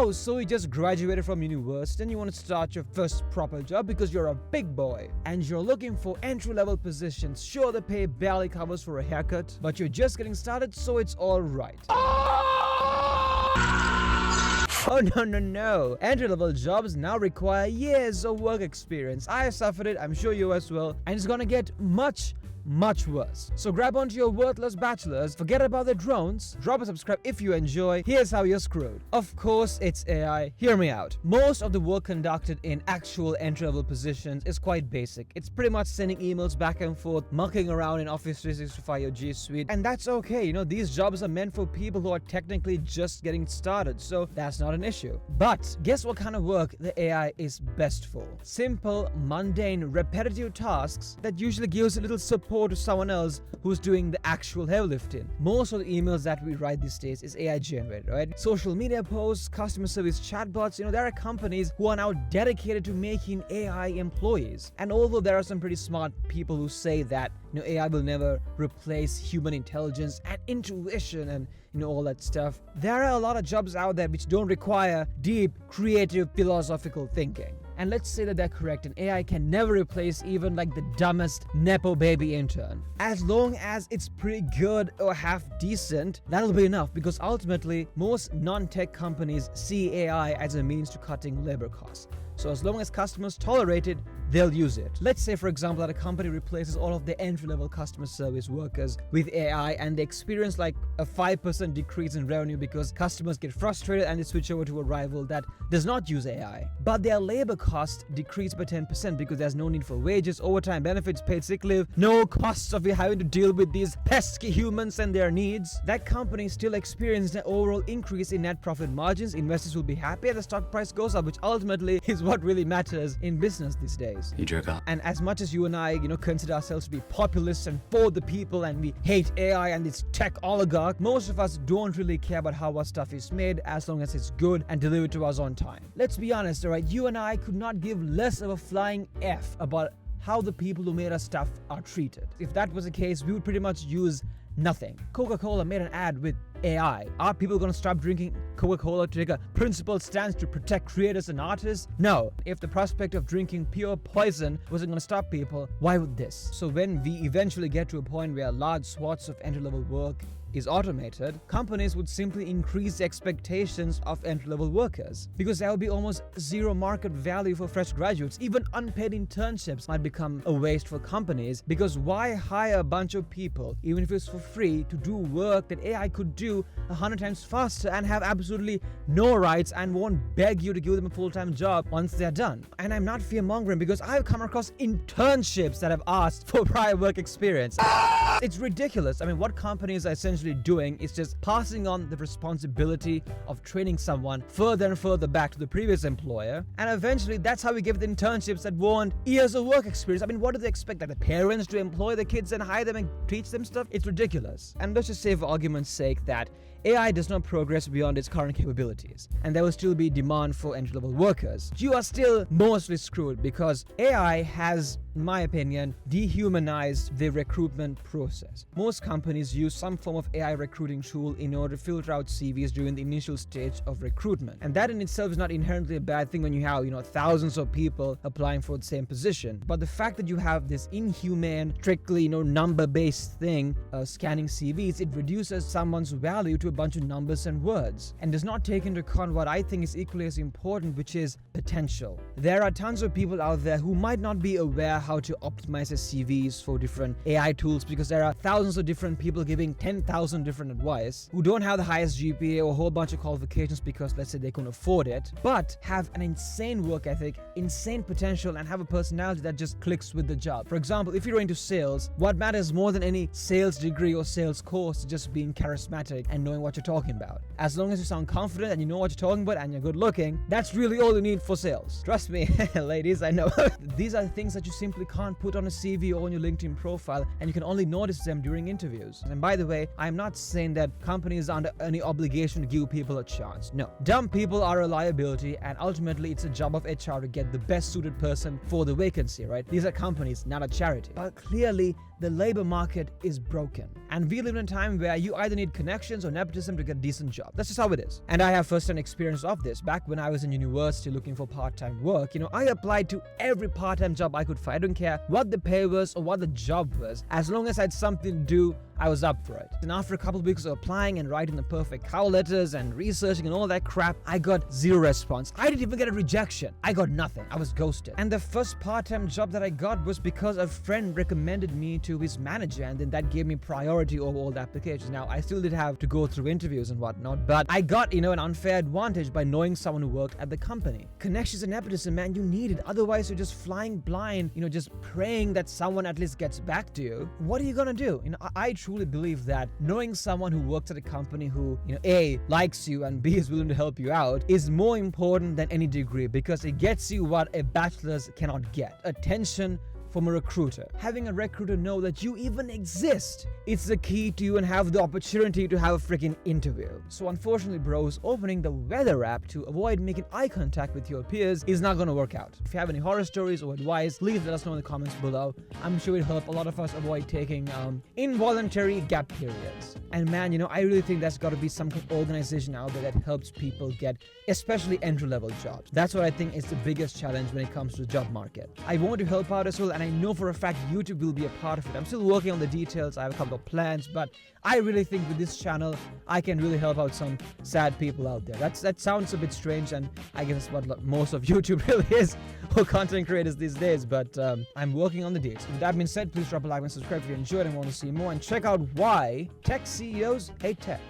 Oh, so you just graduated from university and you want to start your first proper job because you're a big boy and you're looking for entry-level positions. Sure, the pay barely covers for a haircut, but you're just getting started, so it's all right. Oh, no. Entry-level jobs now require years of work experience. I suffered it, I'm sure you as well, and it's gonna get much worse. So grab onto your worthless bachelors, forget about the drones, drop a subscribe if you enjoy. Here's how you're screwed. Of course, it's AI. Hear me out. Most of the work conducted in actual entry-level positions is quite basic. It's pretty much sending emails back and forth, mucking around in Office 365 or G Suite, and that's okay. You know, these jobs are meant for people who are technically just getting started, so that's not an issue. But guess what kind of work the AI is best for? Simple, mundane, repetitive tasks that usually gives a little support to someone else who's doing the actual heavy lifting. Most of the emails that we write these days is AI generated, right? Social media posts, customer service chatbots, there are companies who are now dedicated to making AI employees. And although there are some pretty smart people who say that AI will never replace human intelligence and intuition and all that stuff, there are a lot of jobs out there which don't require deep, creative, philosophical thinking. And let's say that they're correct, and AI can never replace even like the dumbest Nepo baby intern. As long as it's pretty good or half decent, that'll be enough, because ultimately, most non-tech companies see AI as a means to cutting labor costs. So as long as customers tolerate it, they'll use it. Let's say, for example, that a company replaces all of the entry-level customer service workers with AI and they experience like a 5% decrease in revenue because customers get frustrated and they switch over to a rival that does not use AI. But their labor costs decrease by 10% because there's no need for wages, overtime, benefits, paid sick leave, no costs of you having to deal with these pesky humans and their needs. That company still experienced an overall increase in net profit margins. Investors will be happy and the stock price goes up, which ultimately is what really matters in business these days. You jerk off. And as much as you and I, consider ourselves to be populists and for the people and we hate AI and its tech oligarch, most of us don't really care about how our stuff is made as long as it's good and delivered to us on time. Let's be honest, alright? You and I could not give less of a flying F about how the people who made our stuff are treated. If that was the case, we would pretty much use nothing. Coca-Cola made an ad with AI. Are people going to stop drinking Coca-Cola to take a principled stance to protect creators and artists? No. If the prospect of drinking pure poison wasn't going to stop people, why would this? So when we eventually get to a point where large swaths of entry-level work is automated, companies would simply increase the expectations of entry-level workers because there will be almost zero market value for fresh graduates. Even unpaid internships might become a waste for companies because why hire a bunch of people, even if it's for free, to do work that AI could do 100 times faster and have absolutely no rights and won't beg you to give them a full-time job once they're done. And I'm not fear-mongering because I've come across internships that have asked for prior work experience. It's ridiculous. I mean, what companies are essentially doing is just passing on the responsibility of training someone further and further back to the previous employer, and eventually that's how we give the internships that want years of work experience. I mean, what do they expect, that the parents to employ the kids and hire them and teach them stuff? It's ridiculous. And let's just say, for argument's sake, that AI does not progress beyond its current capabilities, and there will still be demand for entry-level workers. You are still mostly screwed because AI has, in my opinion, dehumanized the recruitment process. Most companies use some form of AI recruiting tool in order to filter out CVs during the initial stage of recruitment. And that in itself is not inherently a bad thing when you have, thousands of people applying for the same position. But the fact that you have this inhumane, strictly, number-based thing, scanning CVs, it reduces someone's value to a bunch of numbers and words and does not take into account what I think is equally as important, which is potential. There are tons of people out there who might not be aware how to optimize their CVs for different AI tools because there are thousands of different people giving 10,000 different advice who don't have the highest GPA or a whole bunch of qualifications because let's say they can afford it, but have an insane work ethic, insane potential, and have a personality that just clicks with the job. For example, if you're into sales, what matters more than any sales degree or sales course is just being charismatic and knowing what you're talking about. As long as you sound confident and you know what you're talking about and you're good looking, that's really all you need for sales. Trust me, ladies, I know. These are things that you simply can't put on a CV or on your LinkedIn profile, and you can only notice them during interviews. And by the way, I'm not saying that companies are under any obligation to give people a chance. No. Dumb people are a liability, and ultimately it's a job of HR to get the best suited person for the vacancy, right? These are companies, not a charity. But clearly, the labor market is broken. And we live in a time where you either need connections or nepotism to get a decent job. That's just how it is. And I have first-hand experience of this. Back when I was in university looking for part-time work, I applied to every part-time job I could find. I don't care what the pay was or what the job was. As long as I had something to do, I was up for it. And after a couple of weeks of applying and writing the perfect cover letters and researching and all that crap, I got zero response. I didn't even get a rejection. I got nothing. I was ghosted. And the first part-time job that I got was because a friend recommended me to his manager, and then that gave me priority over all the applications. Now, I still did have to go through interviews and whatnot, but I got, an unfair advantage by knowing someone who worked at the company. Connections and nepotism, man, you need it. Otherwise, you're just flying blind, just praying that someone at least gets back to you. What are you gonna do? I truly believe that knowing someone who works at a company who, A, likes you and B, is willing to help you out is more important than any degree, because it gets you what a bachelor's cannot get: attention from a recruiter. Having a recruiter know that you even exist, it's the key to you and have the opportunity to have a freaking interview. So unfortunately, bros, opening the weather app to avoid making eye contact with your peers is not gonna work out. If you have any horror stories or advice, please let us know in the comments below. I'm sure it'll help a lot of us avoid taking involuntary gap periods. And man, I really think there's got to be some organization out there that helps people get especially entry-level jobs. That's what I think is the biggest challenge when it comes to the job market. I want to help out as well, and I know for a fact YouTube will be a part of it. I'm still working on the details. I have a couple of plans, but I really think with this channel, I can really help out some sad people out there. That sounds a bit strange, and I guess that's what most of YouTube really is, or content creators these days, but I'm working on the deeds. With that being said, please drop a like and subscribe if you enjoyed and want to see more, and check out why tech CEOs hate tech.